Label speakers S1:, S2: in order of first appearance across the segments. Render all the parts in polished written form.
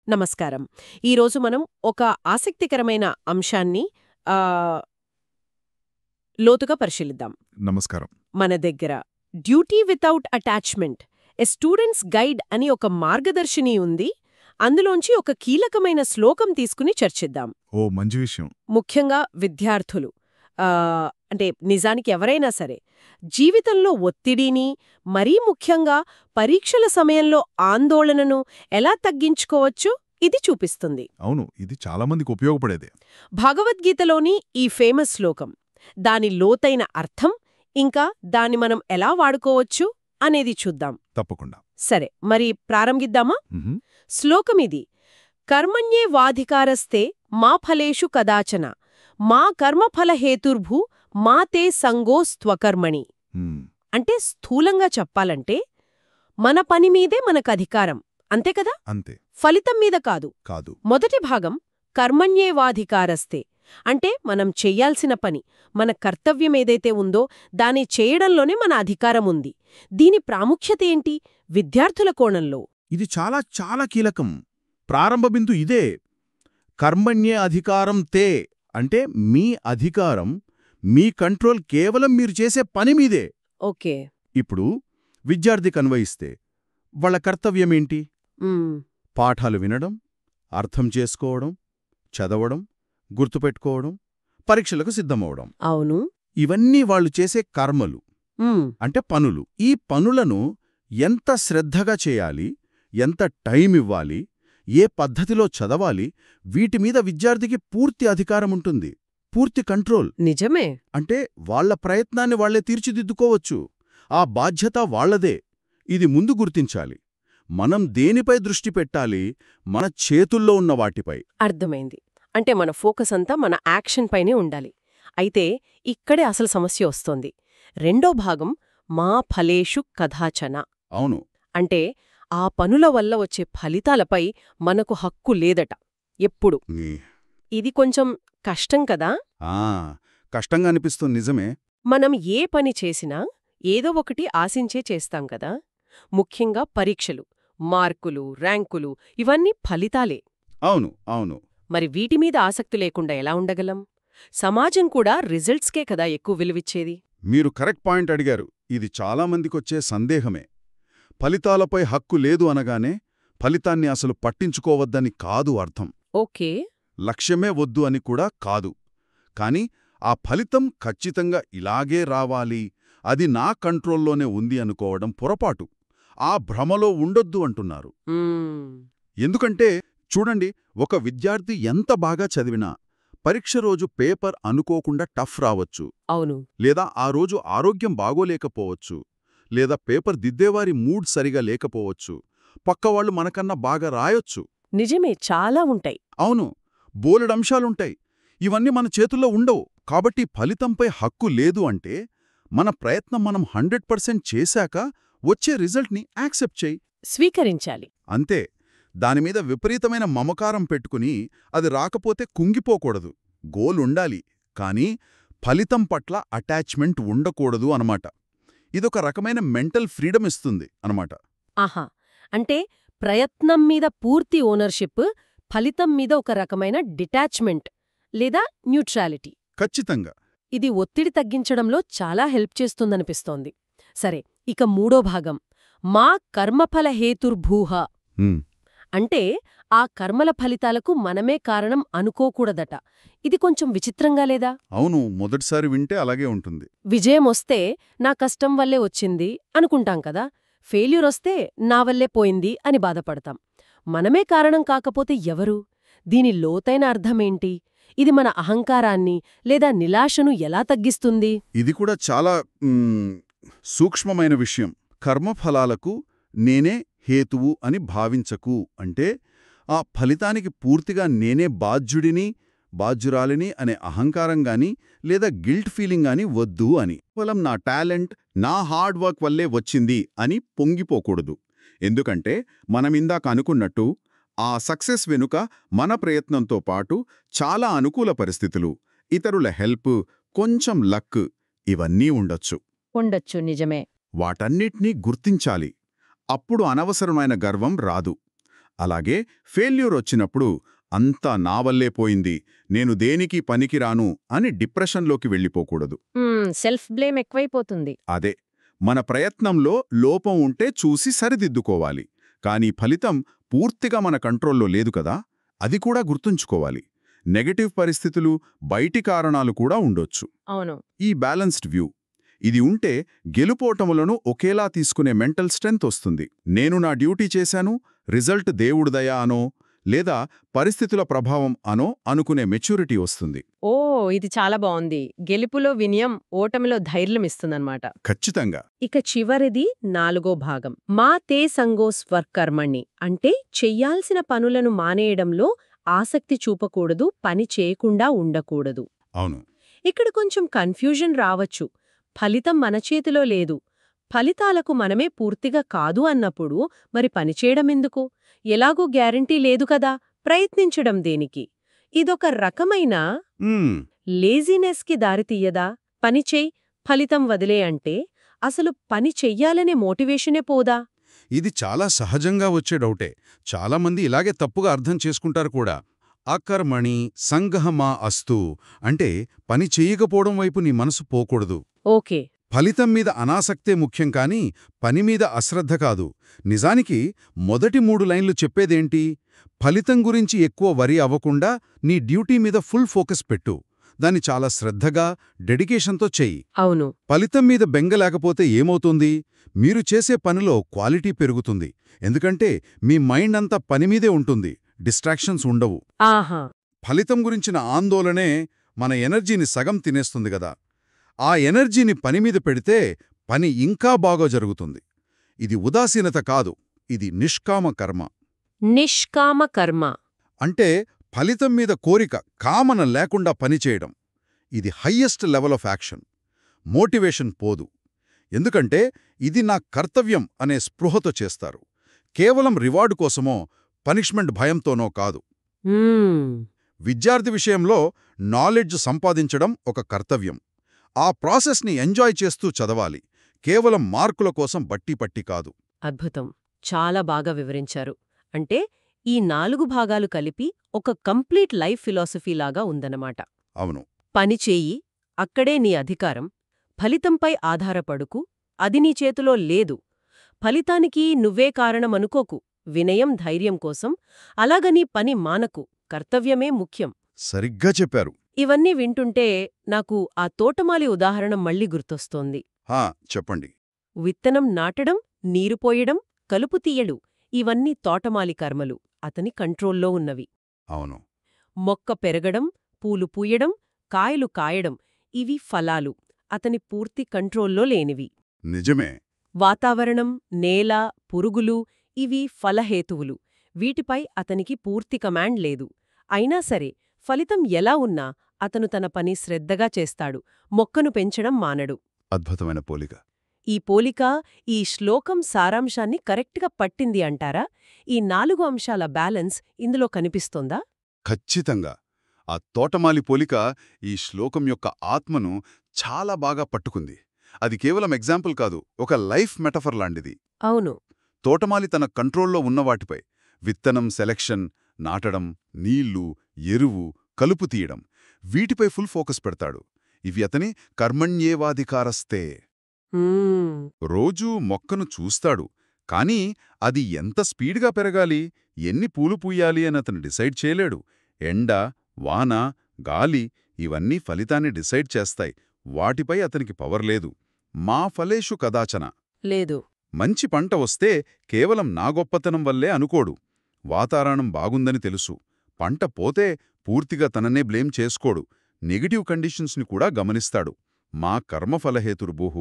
S1: నమస్కారం. ఈరోజు మనం ఒక ఆసక్తికరమైన అంశాన్ని ఆహ్, లోతుగా పరిశీలిద్దాం.
S2: నమస్కారం.
S1: మన దగ్గర డ్యూటీ వితౌట్ అటాచ్మెంట్ ఎ స్టూడెంట్స్ గైడ్ అని ఒక మార్గదర్శిని ఉంది. అందులోంచి ఒక కీలకమైన శ్లోకం తీసుకుని చర్చిద్దాం.
S2: ఓ మంచి విషయం.
S1: ముఖ్యంగా విద్యార్థులు అంటే నిజానికి ఎవరైనా సరే జీవితంలో ఒత్తిడిని, మరీ ముఖ్యంగా పరీక్షల సమయంలో ఆందోళనను ఎలా తగ్గించుకోవచ్చో ఇది చూపిస్తుంది.
S2: అవును, ఇది చాలా మందికి ఉపయోగపడేదే.
S1: భగవద్గీతలోని ఈ ఫేమస్ శ్లోకం, దాని లోతైన అర్థం, ఇంకా దాన్ని మనం ఎలా వాడుకోవచ్చు అనేది చూద్దాం.
S2: తప్పకుండా.
S1: సరే, మరి ప్రారంభిద్దామా?
S2: మ్హూ.
S1: శ్లోకమిది: కర్మణ్యేవాధికారస్తే మా ఫలేషు కదాచన మా కర్మఫలహేతుర్భూ మా తే సంగోస్త్వకర్మణి.
S2: మ్,
S1: అంటే స్థూలంగా చెప్పాలంటే మన పని మీదే మనకధికారం, అంతే కదా?
S2: అంతే.
S1: ఫలితం మీద కాదు.
S2: కాదు.
S1: మొదటి భాగం కర్మణ్యేవాధికారస్తే అంటే మనం చెయ్యాల్సిన పని, మన కర్తవ్యమేదైతే ఉందో దాన్ని చేయడంలోనే మన అధికారం ఉంది. దీని ప్రాముఖ్యత ఏంటి విద్యార్థుల కోణంలో?
S3: ఇది చాలా చాలా కీలకం. ప్రారంభ బిందు ఇదే. కర్మణ్యే అధికారం తే అంటే మీ అధికారం, మీ కంట్రోల్ కేవలం మీరు చేసే పని మీదే.
S1: ఓకే.
S3: ఇప్పుడు విద్యార్థికి అన్వయిస్తే వాళ్ళ కర్తవ్యమేంటి?
S1: మ్మ్.
S3: పాఠాలు వినడం, అర్థం చేసుకోవడం, చదవడం, గుర్తుపెట్టుకోవడం, పరీక్షలకు సిద్ధమవడం.
S1: అవును.
S3: ఇవన్నీ వాళ్ళు చేసే కర్మలు
S1: మ్మ్.
S3: అంటే పనులు. ఈ పనులను ఎంత శ్రద్ధగా చేయాలి, ఎంత టైం ఇవ్వాలి, ఏ పద్ధతిలో చదవాలి, వీటి మీద విద్యార్థికి పూర్తి అధికారముంటుంది, పూర్తి కంట్రోల్.
S1: నిజమే.
S3: అంటే వాళ్ల ప్రయత్నాన్ని వాళ్లే తీర్చిదిద్దుకోవచ్చు. ఆ బాధ్యత వాళ్లదే. ఇది ముందు గుర్తించాలి. మనం దేనిపై దృష్టి పెట్టాలి? మన చేతుల్లో ఉన్న వాటిపై.
S1: అర్థమైంది. అంటే మన ఫోకస్ అంతా మన యాక్షన్ పైనే ఉండాలి. అయితే ఇక్కడే అసలు సమస్య వస్తోంది. రెండో భాగం మా ఫలేషు కదాచన.
S3: అవును.
S1: అంటే ఆ పనుల వల్ల వచ్చే ఫలితాలపై మనకు హక్కు లేదట ఎప్పుడు.
S3: నీ.
S1: ఇది కొంచెం కష్టం కదా?
S3: ఆ కష్టంగా అనిపిస్తుంది, నిజమే.
S1: మనం ఏ పని చేసినా ఏదో ఒకటి ఆశించే చేస్తాం కదా. ముఖ్యంగా పరీక్షలు, మార్కులు, ర్యాంకులు ఇవన్నీ ఫలితాలే.
S3: అవును అవును.
S1: మరి వీటి మీద ఆసక్తి లేకుండా ఎలా ఉండగలం? సమాజం కూడా రిజల్ట్స్కే కదా ఎక్కువ విలువిచ్చేది.
S3: మీరు కరెక్ట్ పాయింట్ అడిగారు. ఇది చాలామందికొచ్చే సందేహమే. ఫలితాలపై హక్కు లేదు అనగానే ఫలితాన్ని అసలు పట్టించుకోవద్దని కాదు అర్థం.
S1: ఓకే.
S3: లక్ష్యమే వద్దు అని కూడా కాదు. కాని ఆ ఫలితం ఖచ్చితంగా ఇలాగే రావాలి, అది నా కంట్రోల్లోనే ఉంది అనుకోవడం పొరపాటు. ఆ భ్రమలో ఉండొద్దు అంటున్నారు.
S1: మ్మ్.
S3: ఎందుకంటే చూడండి, ఒక విద్యార్థి ఎంత బాగా చదివినా పరీక్ష రోజు పేపర్ అనుకోకుండా టఫ్ రావచ్చు.
S1: అవును.
S3: లేదా ఆ రోజు ఆరోగ్యం బాగోలేకపోవచ్చు. లేదా పేపర్ దిద్దేవారి మూడ్ సరిగా లేకపోవచ్చు. పక్కవాళ్లు మనకన్నా బాగా రాయొచ్చు.
S1: నిజమే, చాలా ఉంటాయి.
S3: అవును, బోలెడంశాలుంటాయి. ఇవన్నీ మన చేతుల్లో ఉండవు. కాబట్టి ఫలితంపై హక్కు లేదు అంటే మన ప్రయత్నం మనం 100% చేశాక వచ్చే రిజల్ట్ని యాక్సెప్ట్ చేయి.
S1: స్వీకరించాలి.
S3: అంతే. దానిమీద విపరీతమైన మమకారం పెట్టుకుని అది రాకపోతే కుంగిపోకూడదు. గోల్ ఉండాలి, కానీ ఫలితం పట్ల అటాచ్మెంట్ ఉండకూడదు అనమాట. ఇదొక రకమైన మెంటల్ ఫ్రీడమ్ ఇస్తుంది అనమాట.
S1: ఆహా. అంటే ప్రయత్నం మీద పూర్తి ఓనర్షిప్, ఫలితం మీద ఒక రకమైన డిటాచ్మెంట్ లేదా న్యూట్రాలిటీ.
S3: ఖచ్చితంగా.
S1: ఇది ఒత్తిడి తగ్గించడంలో చాలా హెల్ప్ చేస్తుందనిపిస్తోంది. సరే, ఇక మూడో భాగం మా కర్మఫల హేతుర్భూహ.
S3: హ్మ్.
S1: అంటే ఆ కర్మల ఫలితాలకు మనమే కారణం అనుకోకూడదట. ఇది కొంచెం విచిత్రంగా లేదా?
S3: అవును, మొదటిసారి వింటే అలాగే ఉంటుంది.
S1: విజయమొస్తే నా కష్టం వల్లే వచ్చింది అనుకుంటాం కదా. ఫెయిల్యూరొస్తే నా వల్లే పోయింది అని బాధపడతాం. మనమే కారణం కాకపోతే ఎవరు? దీని లోతైన అర్థమేంటి? ఇది మన అహంకారాన్ని లేదా నిరాశను ఎలా తగ్గిస్తుంది?
S3: ఇది కూడా చాలా సూక్ష్మమైన విషయం. కర్మఫలాలకు నేనే హేతువు అని భావించకు అంటే ఆ ఫలితానికి పూర్తిగా నేనే బాధ్యురాలిని అనే అహంకారంగాని లేదా గిల్ట్ ఫీలింగ్ వద్దు అని. కేవలం నా టాలెంట్, నా హార్డ్ వర్క్ వల్లే వచ్చింది అని పొంగిపోకూడదు. ఎందుకంటే మనమిందాక అనుకున్నట్టు ఆ సక్సెస్ వెనుక మన ప్రయత్నంతో పాటు చాలా అనుకూల పరిస్థితులు, ఇతరుల హెల్ప్, కొంచెం లక్ ఇవన్నీ ఉండొచ్చు.
S1: నిజమే.
S3: వాటన్నిటినీ గుర్తించాలి. అప్పుడు అనవసరమైన గర్వం రాదు. అలాగే ఫెయిల్యూర్ వచ్చినప్పుడు అంతా నా వల్లే పోయింది, నేను దేనికి పనికిరాను అని డిప్రెషన్లోకి వెళ్ళిపోకూడదు.
S1: సెల్ఫ్ బ్లేమ్ ఎక్కువైపోతుంది.
S3: అదే, మన ప్రయత్నంలో లోపం ఉంటే చూసి సరిదిద్దుకోవాలి. కానీ ఫలితం పూర్తిగా మన కంట్రోల్లో లేదు కదా, అది కూడా గుర్తుంచుకోవాలి. నెగటివ్ పరిస్థితులు, బయటి కారణాలు కూడా ఉండొచ్చు.
S1: అవును.
S3: ఈ బ్యాలెన్స్డ్ వ్యూ ఇది ఉంటే గెలుపోటములను ఒకేలా తీసుకునే మెంటల్ స్ట్రెంగ్త్ వస్తుంది. నేను నా డ్యూటీ చేశాను, రిజల్ట్ దేవుడి దయ అనో లేదా పరిస్థితుల ప్రభావం అనో అనుకునే మెచ్యూరిటీ వస్తుంది.
S1: ఓ, ఇది చాలా బాగుంది. గెలుపులో వినయం, ఓటమిలో ధైర్యం ఇస్తుందన్నమాట.
S3: ఖచ్చితంగా.
S1: ఇక చివరిది 4వ భాగం. మా తే సంగో స్వర్కర్మణి అంటే చెయ్యాల్సిన పనులను మానేయడంలో ఆసక్తి చూపకూడదు, పని చేయకుండా ఉండకూడదు.
S3: అవును.
S1: ఇక్కడ కొంచెం కన్ఫ్యూజన్ రావచ్చు. ఫలితం మన చేతిలో లేదు, ఫలితాలకు మనమే పూర్తిగా కాదు అన్నప్పుడు మరి పనిచేయడమెందుకు? ఎలాగూ గ్యారంటీ లేదు కదా, ప్రయత్నించడం దేనికి? ఇదొక రకమైన లేజినెస్కి దారితీయదా? పనిచేయ్, ఫలితం వదిలే అంటే అసలు పని చెయ్యాలనే మోటివేషనే పోదా?
S3: ఇది చాలా సహజంగా వచ్చే డౌటే. చాలామంది ఇలాగే తప్పుగా అర్థం చేసుకుంటారు కూడా. అకర్మణి సంగహమా అస్తు అంటే పని చెయ్యకపోవడం వైపు నీ మనసు పోకూడదు.
S1: ఓకే.
S3: ఫలితం మీద అనాసక్తే ముఖ్యం కాని పని మీద అశ్రద్ధ కాదు. నిజానికి మొదటి 3 లైన్లు చెప్పేదేంటి? ఫలితం గురించి ఎక్కువ వరి అవ్వకుండా నీ డ్యూటీ మీద ఫుల్ ఫోకస్ పెట్టు. దాన్ని చాలా శ్రద్ధగా, డెడికేషన్తో చెయ్యి.
S1: అవును.
S3: ఫలితం మీద బెంగ లేకపోతే ఏమవుతుంది? మీరు చేసే పనిలో క్వాలిటీ పెరుగుతుంది. ఎందుకంటే మీ మైండ్ అంతా పనిమీదే ఉంటుంది, డిస్ట్రాక్షన్స్ ఉండవు.
S1: ఆహా.
S3: ఫలితం గురించిన ఆందోళనే మన ఎనర్జీని సగం తినేస్తుంది గదా. ఆ ఎనర్జీని పనిమీద పెడితే పని ఇంకా బాగా జరుగుతుంది. ఇది ఉదాసీనత కాదు, ఇది నిష్కామ కర్మ.
S1: నిష్కామ కర్మ
S3: అంటే ఫలితం మీద కోరిక, కామన లేకుండా పనిచేయడం. ఇది highest level of action. Motivation పోదు. ఎందుకంటే ఇది నా కర్తవ్యం అనే స్పృహతో చేస్తారు. కేవలం రివార్డు కోసమో, పనిష్మెంట్ భయంతోనో కాదు. విద్యార్థి విషయంలో నాలెడ్జ్ సంపాదించడం ఒక కర్తవ్యం. ఆ ప్రాసెస్ని ఎంజాయ్ చేస్తూ చదవాలి, కేవలం మార్కుల కోసం బట్టీపట్టి కాదు.
S1: అద్భుతం. చాలా బాగా వివరించారు. అంటే ఈ 4 భాగాలు కలిపి ఒక కంప్లీట్ లైఫ్ ఫిలాసఫీలాగా ఉందన్నమాట.
S3: అవును.
S1: పనిచేయి, అక్కడే నీ అధికారం. ఫలితంపై ఆధారపడుకు, అది నీ చేతిలో లేదు. ఫలితానికి నువ్వే కారణమనుకోకు, వినయం, ధైర్యం కోసం. అలాగని పని మానకు, కర్తవ్యమే ముఖ్యం.
S3: సరిగ్గా చెప్పారు.
S1: ఇవన్నీ వింటుంటే నాకు ఆ తోటమాలి ఉదాహరణ మళ్ళీ గుర్తొస్తోంది.
S3: చెప్పండి.
S1: విత్తనం నాటడం, నీరు పోయడం, కలుపు తీయడు, ఇవన్నీ తోటమాలి కర్మలు, అతని కంట్రోల్లో ఉన్నవి.
S3: అవును.
S1: మొక్క పెరగడం, పూలు పూయడం, కాయలు కాయడం, ఇవి ఫలాలు, అతని పూర్తి కంట్రోల్లో లేనివి.
S3: నిజమే.
S1: వాతావరణం, నేల, పురుగులు, ఇవి ఫలహేతువులు, వీటిపై అతనికి పూర్తి కమాండ్ లేదు. అయినా సరే ఫలితం ఎలా ఉన్నా అతను తన పని శ్రద్ధగా చేస్తాడు, మొక్కను పెంచడం మానడు.
S3: అద్భుతమైన పోలిక.
S1: ఈ పోలిక ఈ శ్లోకం సారాంశాన్ని కరెక్ట్గా పట్టింది అంటారా? ఈ 4 అంశాల బ్యాలెన్స్ ఇందులో కనిపిస్తోందా?
S3: ఖచ్చితంగా. ఆ తోటమాలి పోలిక ఈ శ్లోకం యొక్క ఆత్మను చాలా బాగా పట్టుకుంది. అది కేవలం ఎగ్జాంపుల్ కాదు, ఒక లైఫ్ మెటఫర్ లాంటిది.
S1: అవును.
S3: తోటమాలి తన కంట్రోల్లో ఉన్నవాటిపై, విత్తనం సెలెక్షన్, నాటడం, నీళ్లు, ఎరువు, కలుపు తీయడం, వీటిపై ఫుల్ ఫోకస్ పెడతాడు. ఇవి అతని కర్మణ్యేవాధికారస్తే. రోజూ మొక్కను చూస్తాడు, కానీ అది ఎంత స్పీడ్గా పెరగాలి, ఎన్ని పూలు పూయాలి అని అతను డిసైడ్ చేయలేడు. ఎండ, వాన, గాలి ఇవన్నీ ఫలితాన్ని డిసైడ్ చేస్తాయి. వాటిపై అతనికి పవర్ లేదు. మా ఫలేషు కదాచన
S1: లేదు.
S3: మంచి పంట వస్తే కేవలం నా గొప్పతనం వల్లే అనుకోడు. వాతావరణం బాగుందని తెలుసు. పంట పోతే పూర్తిగా తననే బ్లేమ్ చేసుకోడు. నెగిటివ్ కండిషన్స్ని కూడా గమనిస్తాడు. మా కర్మఫలహేతుర్భూః.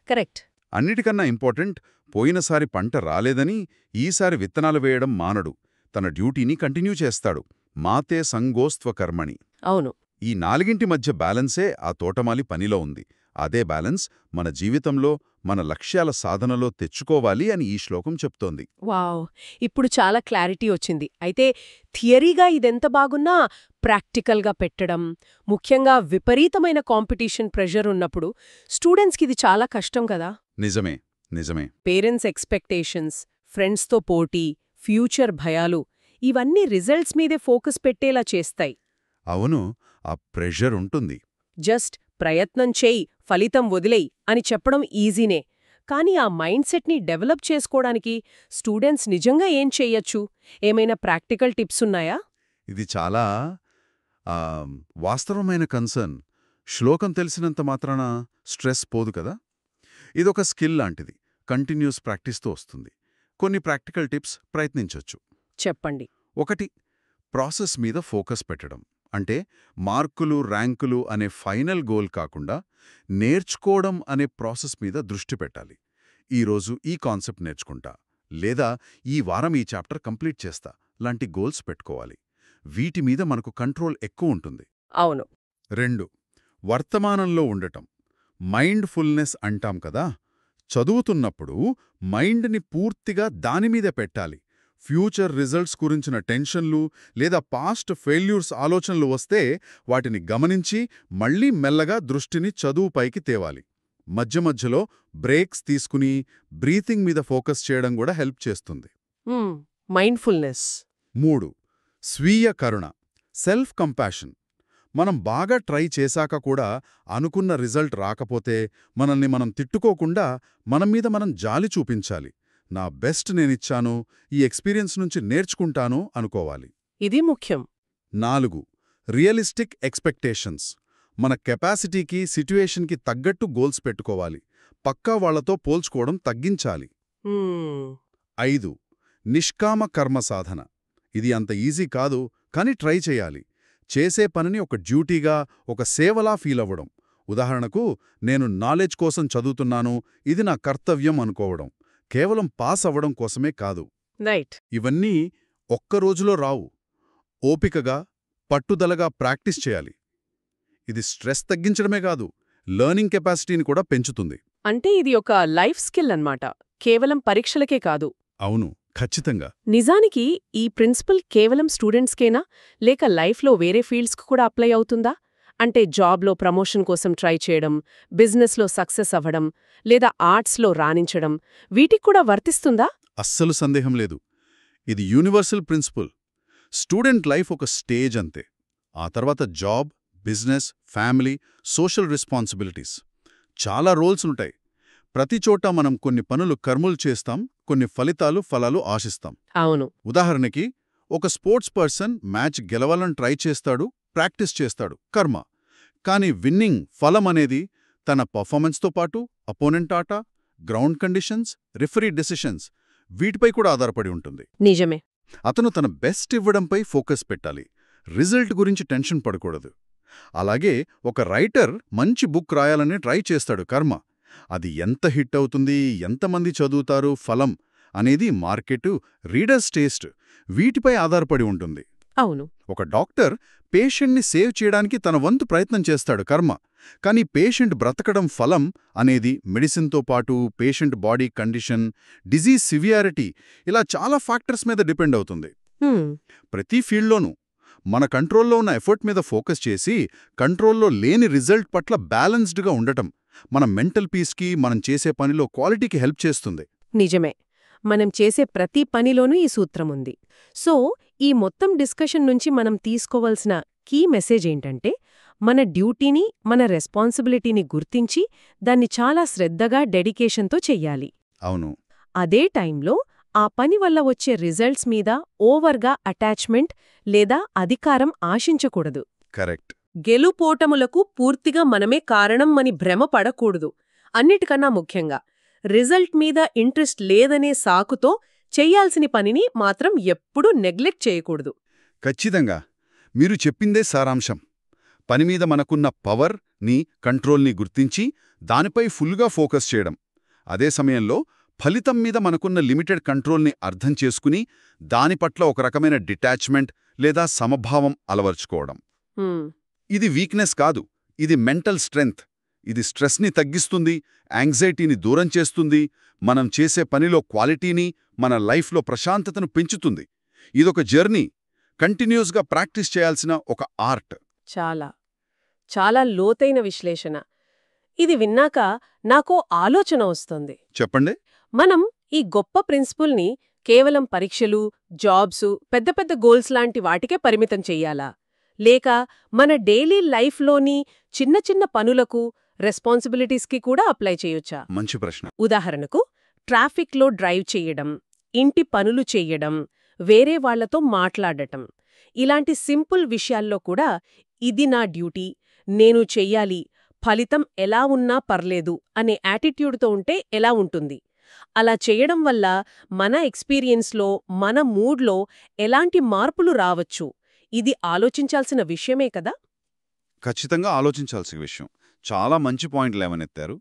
S1: కరెక్ట్.
S3: అన్నిటికన్నా ఇంపార్టెంట్, పోయినసారి పంట రాలేదని ఈసారి విత్తనాలు వేయడం మానడు. తన డ్యూటీని కంటిన్యూ చేస్తాడు. మాతే సంగోస్త్వ కర్మణి.
S1: అవును.
S3: ఈ 4 మధ్య బ్యాలెన్సే ఆ తోటమాలి పనిలో ఉంది. అదే బ్యాలెన్స్ మన జీవితంలో, మన లక్ష్యాల సాధనలో తెచ్చుకోవాలి అని ఈ శ్లోకం చెప్తోంది.
S1: వావ్, ఇప్పుడు చాలా క్లారిటీ వచ్చింది. అయితే థియరీగా ఇదెంత బాగున్నా ప్రాక్టికల్గా పెట్టడం, ముఖ్యంగా విపరీతమైన కాంపిటీషన్ ప్రెషర్ ఉన్నప్పుడు స్టూడెంట్స్కి ఇది చాలా కష్టం కదా.
S3: నిజమే. నిజమే.
S1: పేరెంట్స్ ఎక్స్పెక్టేషన్స్, ఫ్రెండ్స్తో పోటీ, ఫ్యూచర్ భయాలు, ఇవన్నీ రిజల్ట్స్ మీదే ఫోకస్ పెట్టేలా చేస్తాయి.
S3: అవును, ఆ ప్రెషర్ ఉంటుంది.
S1: జస్ట్ ప్రయత్నం చేయి, ఫలితం వదిలేయ్ అని చెప్పడం ఈజీనే. కానీ ఆ మైండ్ సెట్ని డెవలప్ చేసుకోవడానికి స్టూడెంట్స్ నిజంగా ఏం చెయ్యొచ్చు? ఏమైనా ప్రాక్టికల్ టిప్స్ ఉన్నాయా?
S3: ఇది చాలా ఆ, వాస్తవమైన కన్సర్న్. శ్లోకం తెలిసినంత మాత్రాన స్ట్రెస్ పోదు కదా. ఇదొక స్కిల్ లాంటిది, కంటిన్యూస్ ప్రాక్టీస్తో వస్తుంది. కొన్ని ప్రాక్టికల్ టిప్స్ ప్రయత్నించొచ్చు.
S1: చెప్పండి.
S3: ఒకటి, ప్రాసెస్ మీద ఫోకస్ పెట్టడం. అంటే మార్కులు, ర్యాంకులు అనే ఫైనల్ గోల్ కాకుండా నేర్చుకోవడం అనే ప్రాసెస్ మీద దృష్టి పెట్టాలి. ఈరోజు ఈ కాన్సెప్ట్ నేర్చుకుంటా, లేదా ఈ వారం ఈ చాప్టర్ కంప్లీట్ చేస్తా లాంటి గోల్స్ పెట్టుకోవాలి. వీటి మీద మనకు కంట్రోల్ ఎక్కువ ఉంటుంది.
S1: అవును.
S3: 2, వర్తమానంలో ఉండటం. మైండ్ఫుల్నెస్ అంటాం కదా. చదువుతున్నప్పుడు మైండ్ని పూర్తిగా దానిమీదే పెట్టాలి. ఫ్యూచర్ రిజల్ట్స్ గురించిన టెన్షన్లు లేదా పాస్ట్ ఫెయిల్యూర్స్ ఆలోచనలు వస్తే వాటిని గమనించి మళ్లీ మెల్లగా దృష్టిని చదువుపైకి తేవాలి. మధ్య మధ్యలో బ్రేక్స్ తీసుకుని బ్రీతింగ్ మీద ఫోకస్ చేయడం కూడా హెల్ప్ చేస్తుంది.
S1: మైండ్ఫుల్నెస్.
S3: 3, స్వీయ కరుణ, సెల్ఫ్ కంపాషన్. మనం బాగా ట్రై చేశాక కూడా అనుకున్న రిజల్ట్ రాకపోతే మనల్ని మనం తిట్టుకోకుండా మన మీద మనం జాలి చూపించాలి. నా బెస్ట్ నేనిచ్చాను, ఈ ఎక్స్పీరియన్స్ నుంచి నేర్చుకుంటాను అనుకోవాలి.
S1: ఇది ముఖ్యం.
S3: 4, రియలిస్టిక్ ఎక్స్పెక్టేషన్స్. మన కెపాసిటీకి, సిట్యుయేషన్కి తగ్గట్టు గోల్స్ పెట్టుకోవాలి. పక్కా వాళ్లతో పోల్చుకోవడం తగ్గించాలి. 5, నిష్కామ కర్మ సాధన. ఇది అంత ఈజీ కాదు, కానీ ట్రై చేయాలి. చేసే పనిని ఒక డ్యూటీగా, ఒక సేవలా ఫీల్ అవ్వడం. ఉదాహరణకు, నేను నాలెడ్జ్ కోసం చదువుతున్నాను, ఇది నా కర్తవ్యం అనుకోవడం. కేవలం పాస్ అవ్వడం కోసమే కాదు.
S1: రైట్.
S3: ఇవన్నీ ఒక్క రోజులో రావు. ఓపికగా, పట్టుదలగా ప్రాక్టీస్ చేయాలి. ఇది స్ట్రెస్ తగ్గించడమే కాదు, లెర్నింగ్ కెపాసిటీని కూడా పెంచుతుంది.
S1: అంటే ఇది ఒక లైఫ్ స్కిల్ అన్నమాట, కేవలం పరీక్షలకే కాదు.
S3: అవును, ఖచ్చితంగా.
S1: నిజానికి ఈ ప్రిన్సిపల్ కేవలం స్టూడెంట్స్కేనా, లేక లైఫ్లో వేరే ఫీల్డ్స్కు కూడా అప్లై అవుతుందా? అంటే జాబ్లో ప్రమోషన్ కోసం ట్రై చేయడం, బిజినెస్లో సక్సెస్ అవ్వడం, లేదా ఆర్ట్స్లో రాణించడం, వీటికి కూడా వర్తిస్తుందా?
S3: అస్సలు సందేహం లేదు. ఇది యూనివర్సల్ ప్రిన్సిపల్. స్టూడెంట్ లైఫ్ ఒక స్టేజ్ అంతే. ఆ తర్వాత job, business, family, social responsibilities, చాలా రోల్స్ ఉంటాయి. ప్రతి చోట మనం కొన్ని పనులు కర్మలు చేస్తాం, కొన్ని ఫలాలు ఆశిస్తాం.
S1: అవును.
S3: ఉదాహరణకి, ఒక స్పోర్ట్స్ పర్సన్ మ్యాచ్ గెలవాలని ట్రై చేస్తాడు, ప్రాక్టీస్ చేస్తాడు, కర్మ. కానీ విన్నింగ్ ఫలం అనేది తన పర్ఫార్మెన్స్తో పాటు అపోనెంట్ ఆట, గ్రౌండ్ కండిషన్స్, రిఫరీ డెసిషన్స్, వీటిపై కూడా ఆధారపడి ఉంటుంది.
S1: నిజమే.
S3: అతను తన బెస్ట్ ఇవ్వడంపై ఫోకస్ పెట్టాలి, రిజల్ట్ గురించి టెన్షన్ పడకూడదు. అలాగే ఒక రైటర్ మంచి బుక్ రాయాలని ట్రై చేస్తాడు, కర్మ. అది ఎంత హిట్ అవుతుంది, ఎంతమంది చదువుతారు, ఫలం అనేది మార్కెటు, రీడర్స్ టేస్ట్, వీటిపై ఆధారపడి ఉంటుంది.
S1: అవును.
S3: ఒక డాక్టర్ పేషెంట్ని సేవ్ చేయడానికి తన వంతు ప్రయత్నం చేస్తాడు, కర్మ. కానీ పేషెంట్ బ్రతకడం ఫలం అనేది మెడిసిన్తో పాటు patient body condition, disease severity, ఇలా చాలా ఫ్యాక్టర్స్ మీద డిపెండ్ అవుతుంది. ప్రతి ఫీల్డ్లోనూ మన కంట్రోల్లో ఉన్న ఎఫర్ట్ మీద ఫోకస్ చేసి కంట్రోల్లో లేని రిజల్ట్ పట్ల బ్యాలెన్స్డ్గా ఉండటం మన మెంటల్ పీస్కి, మనం చేసే పనిలో క్వాలిటీకి హెల్ప్ చేస్తుంది.
S1: నిజమే. మనం చేసే ప్రతి పనిలోనూ ఈ సూత్రముంది. సో ఈ మొత్తం డిస్కషన్ నుంచి మనం తీసుకోవాల్సిన కీ మెసేజ్ ఏంటంటే, మన డ్యూటీని, మన రెస్పాన్సిబిలిటీని గుర్తించి దాన్ని చాలా శ్రద్ధగా, డెడికేషన్తో చెయ్యాలి.
S3: అవును.
S1: అదే టైంలో ఆ పని వల్ల వచ్చే రిజల్ట్స్ మీద ఓవర్గా అటాచ్మెంట్ లేదా అధికారం ఆశించకూడదు.
S3: కరెక్ట్.
S1: గెలుపోటములకు పూర్తిగా మనమే కారణం అని భ్రమ పడకూడదు. అన్నిటికన్నా ముఖ్యంగా రిజల్ట్ మీద ఇంట్రెస్ట్ లేదనే సాకుతో చెయ్యాల్సిన పనిని మాత్రం ఎప్పుడూ నెగ్లెక్ట్ చేయకూడదు.
S3: ఖచ్చితంగా. మీరు చెప్పిందే సారాంశం. పనిమీద మనకున్న పవర్ ని, కంట్రోల్ని గుర్తించి దానిపై ఫుల్గా ఫోకస్ చేయడం. అదే సమయంలో ఫలితం మీద మనకున్న లిమిటెడ్ కంట్రోల్ని అర్థం చేసుకుని దాని పట్ల ఒక రకమైన డిటాచ్మెంట్ లేదా సమభావం అలవర్చుకోవడం. ఇది వీక్నెస్ కాదు, ఇది మెంటల్ స్ట్రెంగ్త్. ఇది స్ట్రెస్ని తగ్గిస్తుంది, యాంగ్జైటీని దూరం చేస్తుంది, మనం చేసే పనిలో క్వాలిటీని, మన లైఫ్లో ప్రశాంతతను పెంచుతుంది. ఇదొక జర్నీ, కంటిన్యూస్గా ప్రాక్టీస్ చేయాల్సిన ఒక ఆర్ట్.
S1: చాలా లోతైన విశ్లేషణ. ఇది విన్నాక నాకో ఆలోచన వస్తుంది.
S3: చెప్పండి.
S1: మనం ఈ గొప్ప ప్రిన్సిపుల్ని కేవలం పరీక్షలు, జాబ్సు, పెద్ద పెద్ద గోల్స్ లాంటి వాటికే పరిమితం చెయ్యాలా? లేక మన డైలీ లైఫ్లోని చిన్న చిన్న పనులకు, రెస్పాన్సిబిలిటీస్కి కూడా అప్లై చేయొచ్చా?
S3: మంచి ప్రశ్న.
S1: ఉదాహరణకు, ట్రాఫిక్లో డ్రైవ్ చెయ్యడం, ఇంటి పనులు చెయ్యడం, వేరే వాళ్లతో మాట్లాడటం, ఇలాంటి సింపుల్ విషయాల్లో కూడా ఇది నా డ్యూటీ, నేను చెయ్యాలి, ఫలితం ఎలా ఉన్నా పర్లేదు అనే యాటిట్యూడ్తో ఉంటే ఎలా ఉంటుంది? అలా చేయడం వల్ల మన ఎక్స్పీరియన్స్లో, మన మూడ్లో ఎలాంటి మార్పులు రావచ్చు? ఇది ఆలోచించాల్సిన విషయమే కదా?
S3: ఖచ్చితంగా ఆలోచించాల్సిన విషయం. చాలా మంచి పాయింట్ లేవనెత్తారు.